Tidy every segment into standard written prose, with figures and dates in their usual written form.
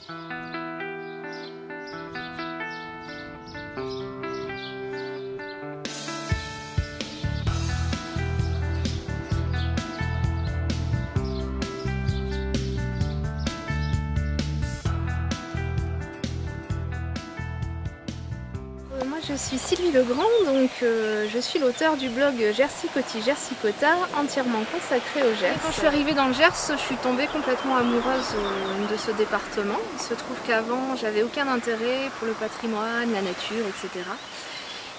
Moi je suis Sylvie Legrand, donc je suis l'auteur du blog Jersey Coty Jersey-Cota, entièrement consacré au Gers. Quand je suis arrivée dans le Gers, je suis tombée complètement amoureuse de ce département. Il se trouve qu'avant j'avais aucun intérêt pour le patrimoine, la nature, etc.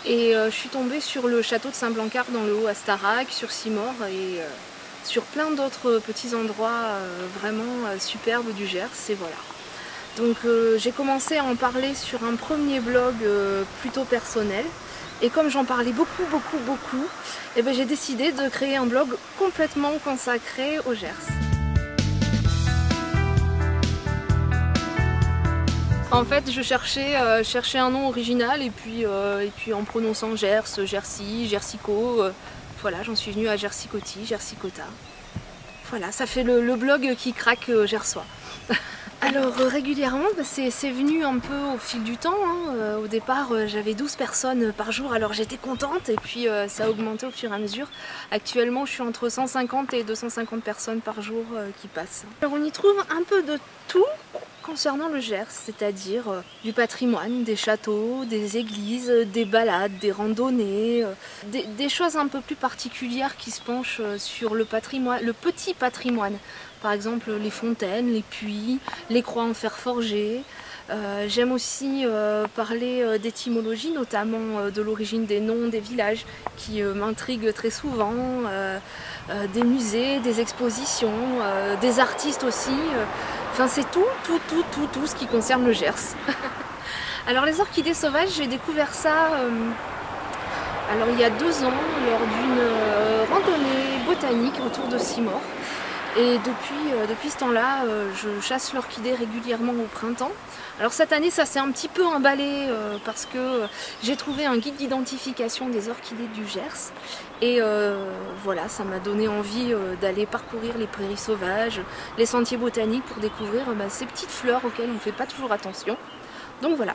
Et je suis tombée sur le château de Saint-Blancard dans le Haut-Astarac, sur Simore et sur plein d'autres petits endroits vraiment superbes du Gers, et voilà. Donc j'ai commencé à en parler sur un premier blog plutôt personnel, et comme j'en parlais beaucoup, et ben j'ai décidé de créer un blog complètement consacré au Gers. En fait je cherchais un nom original et puis en prononçant Gers, Jersey, Jersico, voilà, j'en suis venue à Jersey Coty, Jersey-Cota. Voilà, ça fait le blog qui craque gersois. Alors régulièrement, c'est venu un peu au fil du temps, hein. Au départ j'avais 12 personnes par jour, alors j'étais contente, et puis ça a augmenté au fur et à mesure. Actuellement je suis entre 150 et 250 personnes par jour qui passent. Alors on y trouve un peu de tout concernant le Gers, c'est-à-dire du patrimoine, des châteaux, des églises, des balades, des randonnées, des choses un peu plus particulières qui se penchent sur le patrimoine, le petit patrimoine. Par exemple les fontaines, les puits, les croix en fer forgé. J'aime aussi parler d'étymologie, notamment de l'origine des noms des villages qui m'intriguent très souvent, des musées, des expositions, des artistes aussi. Enfin c'est tout ce qui concerne le Gers. Alors les orchidées sauvages, j'ai découvert ça alors, il y a 2 ans lors d'une randonnée botanique autour de Simore. Et depuis ce temps-là, je chasse l'orchidée régulièrement au printemps. Alors cette année, ça s'est un petit peu emballé parce que j'ai trouvé un guide d'identification des orchidées du Gers. Et voilà, ça m'a donné envie d'aller parcourir les prairies sauvages, les sentiers botaniques pour découvrir ces petites fleurs auxquelles on ne fait pas toujours attention. Donc voilà.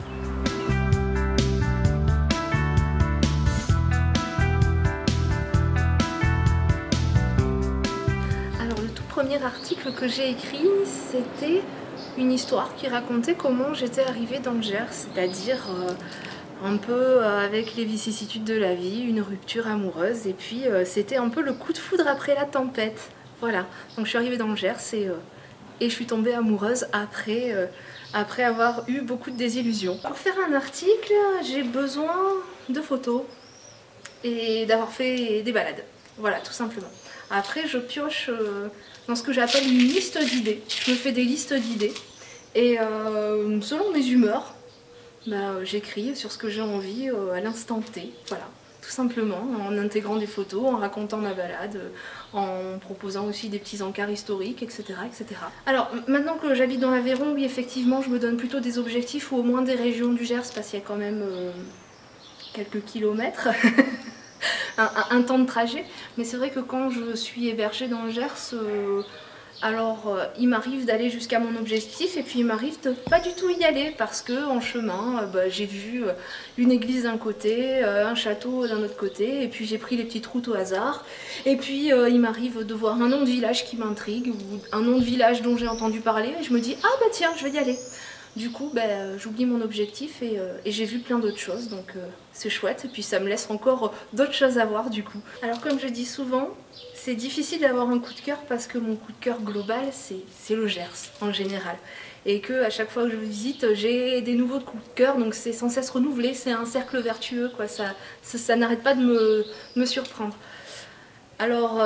Premier article que j'ai écrit, c'était une histoire qui racontait comment j'étais arrivée dans le Gers, c'est-à-dire un peu avec les vicissitudes de la vie, une rupture amoureuse, et puis c'était un peu le coup de foudre après la tempête. Voilà, donc je suis arrivée dans le Gers et je suis tombée amoureuse après avoir eu beaucoup de désillusions. Pour faire un article, j'ai besoin de photos et d'avoir fait des balades, voilà, tout simplement. Après, je pioche dans ce que j'appelle une liste d'idées. Je me fais des listes d'idées et selon mes humeurs, j'écris sur ce que j'ai envie à l'instant T. Voilà, tout simplement, en intégrant des photos, en racontant ma balade, en proposant aussi des petits encarts historiques, etc., etc. Alors, maintenant que j'habite dans l'Aveyron, oui, effectivement, je me donne plutôt des objectifs ou au moins des régions du Gers parce qu'il y a quand même quelques kilomètres. Un temps de trajet, mais c'est vrai que quand je suis hébergée dans le Gers, il m'arrive d'aller jusqu'à mon objectif et puis il m'arrive de pas du tout y aller parce que en chemin j'ai vu une église d'un côté, un château d'un autre côté, et puis j'ai pris les petites routes au hasard, et puis il m'arrive de voir un nom de village qui m'intrigue ou un nom de village dont j'ai entendu parler et je me dis ah bah tiens, je vais y aller. Du coup, j'oublie mon objectif et j'ai vu plein d'autres choses, donc c'est chouette. Et puis ça me laisse encore d'autres choses à voir du coup. Alors comme je dis souvent, c'est difficile d'avoir un coup de cœur parce que mon coup de cœur global, c'est le Gers en général. Et que à chaque fois que je visite, j'ai des nouveaux coups de cœur, donc c'est sans cesse renouvelé, c'est un cercle vertueux, quoi. Ça n'arrête pas de me surprendre. Alors,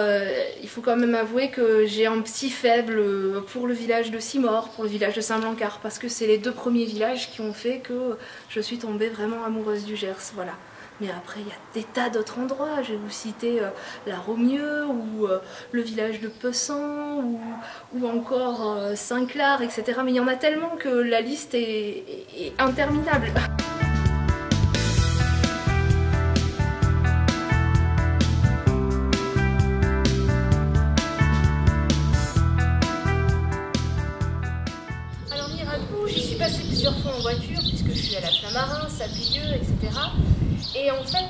il faut quand même avouer que j'ai un petit faible pour le village de Simore, pour le village de Saint-Blancard, parce que c'est les 2 premiers villages qui ont fait que je suis tombée vraiment amoureuse du Gers, voilà. Mais après, il y a des tas d'autres endroits. Je vais vous citer la Romieux, ou le village de Pessan, ou encore Saint-Clar, etc. Mais il y en a tellement que la liste est interminable. Miradoux, j'y suis passée plusieurs fois en voiture, puisque je suis à la Flamarin, Sablieu, etc. Et en fait,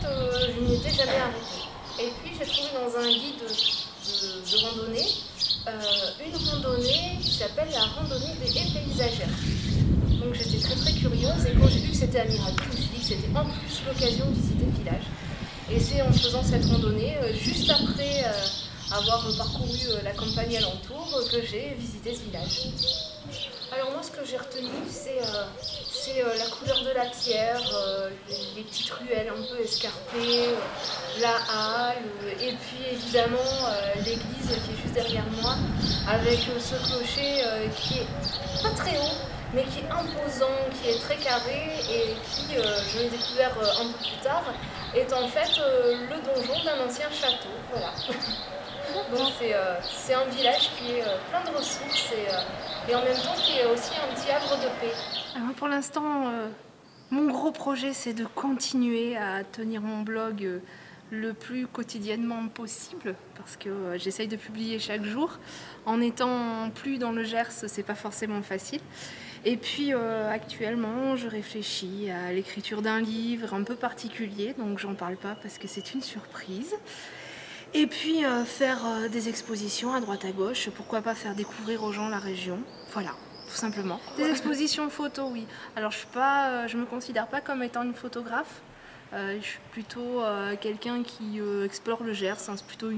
je n'y étais jamais arrêtée. Et puis j'ai trouvé dans un guide de randonnée une randonnée qui s'appelle la randonnée des haies paysagères. Donc j'étais très curieuse, et quand j'ai vu que c'était à Miradoux, je me suis dit que c'était en plus l'occasion de visiter le village. Et c'est en faisant cette randonnée, juste après avoir parcouru la campagne alentour, que j'ai visité ce village. Alors moi, ce que j'ai retenu, c'est la couleur de la pierre, les petites ruelles un peu escarpées, la halle, et puis évidemment l'église qui est juste derrière moi, avec ce clocher qui est pas très haut, mais qui est imposant, qui est très carré, et qui, je l'ai découvert un peu plus tard, est en fait le donjon d'un ancien château. Voilà. Donc c'est un village qui est plein de ressources et en même temps qui est aussi un petit havre de paix. Alors pour l'instant, mon gros projet, c'est de continuer à tenir mon blog le plus quotidiennement possible, parce que j'essaye de publier chaque jour. En étant plus dans le Gers, c'est pas forcément facile. Et puis actuellement, je réfléchis à l'écriture d'un livre un peu particulier, donc j'en parle pas parce que c'est une surprise. Et puis faire des expositions à droite à gauche, pourquoi pas faire découvrir aux gens la région, voilà, tout simplement. Des expositions photos, oui. Alors je me considère pas comme étant une photographe, je suis plutôt quelqu'un qui explore le Gers, hein. C'est plutôt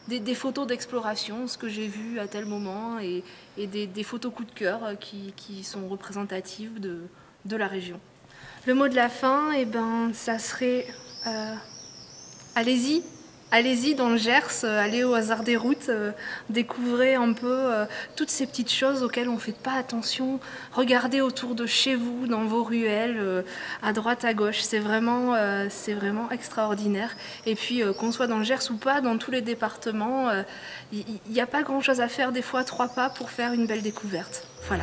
des photos d'exploration, ce que j'ai vu à tel moment, et des photos coup de cœur qui sont représentatives de la région. Le mot de la fin, eh ben, ça serait allez-y. Allez-y dans le Gers, allez au hasard des routes, découvrez un peu toutes ces petites choses auxquelles on ne fait pas attention. Regardez autour de chez vous, dans vos ruelles, à droite, à gauche. C'est vraiment extraordinaire. Et puis qu'on soit dans le Gers ou pas, dans tous les départements, il n'y a pas grand-chose à faire, des fois 3 pas pour faire une belle découverte. Voilà.